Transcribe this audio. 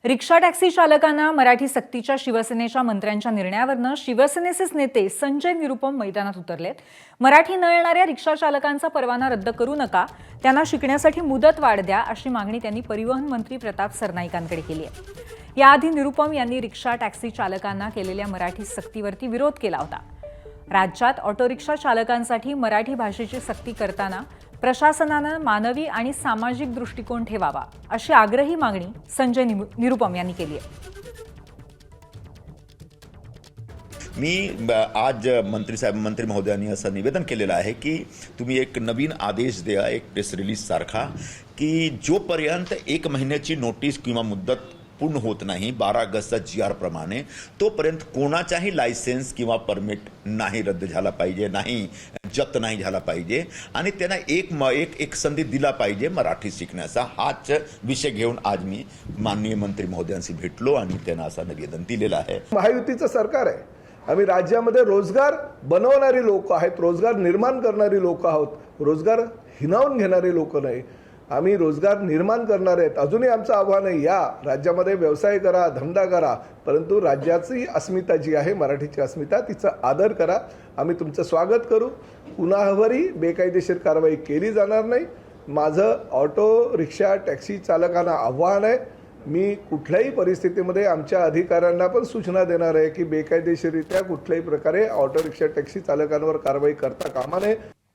Rickshaw taxi चालकांना मराठी सक्तीच्या शिवसेनेच्या मंत्र्यांच्या निर्णयावरनं शिवसेनेचेच नेते संजय निरुपम मैदानात उतरलेत। मराठी न येणाऱ्या रिक्षा चालकांचा परवाना रद्द करू नका, त्यांना शिकण्यासाठी मुदत वाढ द्या, अशी मागणी त्यांनी परिवहन मंत्री प्रताप सरनाईकांकडे केली आहे। याआधी निरुपम यांनी रिक्षा टॅक्सी चालकांना केलेल्या मराठी सक्तीवरती विरोध केला होता। राज्यात ऑटो रिक्षा चालकांसाठी मराठी भाषेची सक्ती करताना प्रशासनानं मानवी आणि सामाजिक दृष्टिकोन ठेवावा, अशी आग्रही मागणी संजय निरुपम यांनी केली आहे। मी आज मंत्री महोदयांनी असं निवेदन केलेलं आहे की तुम्ही एक नवीन आदेश द्या, एक प्रेस रिलीज सारखा, की जोपर्यंत 1 महिन्याची नोटीस किंवा मुदत पूर्ण होत नाही 12 ऑगस्टचा GR प्रमाणे, तोपर्यंत कोणाचाही लायसेन्स किंवा परमिट नाही रद्द झाला पाहिजे, नाही जप्त नाही झाला पाहिजे आणि त्यांना एक संधी दिला पाहिजे मराठी शिकण्याचा। हाच विषय घेऊन आज मी माननीय मंत्री महोदयांशी भेटलो आणि त्यांना असं निवेदन दिलेलं आहे। महायुतीचं सरकार आहे, आम्ही राज्यामध्ये रोजगार बनवणारी लोक आहेत, रोजगार निर्माण करणारी लोक आहोत, रोजगार हिनावून घेणारी लोक नाही, आम्ही रोजगार निर्माण करणार आहेत। अजूनही आमचं आव्हान आहे, या राज्यामध्ये व्यवसाय करा, धंदा करा, परंतु राज्याची अस्मिता जी आहे, मराठीची अस्मिता, तिचा आदर करा। आम्ही तुमचं स्वागत करू, कुणावरही बेकायदेशीर कारवाई केली जाणार नाही। माझं ऑटो रिक्षा टॅक्सी चालकांना आव्हान आहे, मी कुठल्याही परिस्थितीमध्ये आमच्या अधिकाऱ्यांना पण सूचना देणार आहे की बेकायदेशीररित्या कुठल्याही प्रकारे ऑटो रिक्षा टॅक्सी चालकांवर कारवाई करता कामा नये।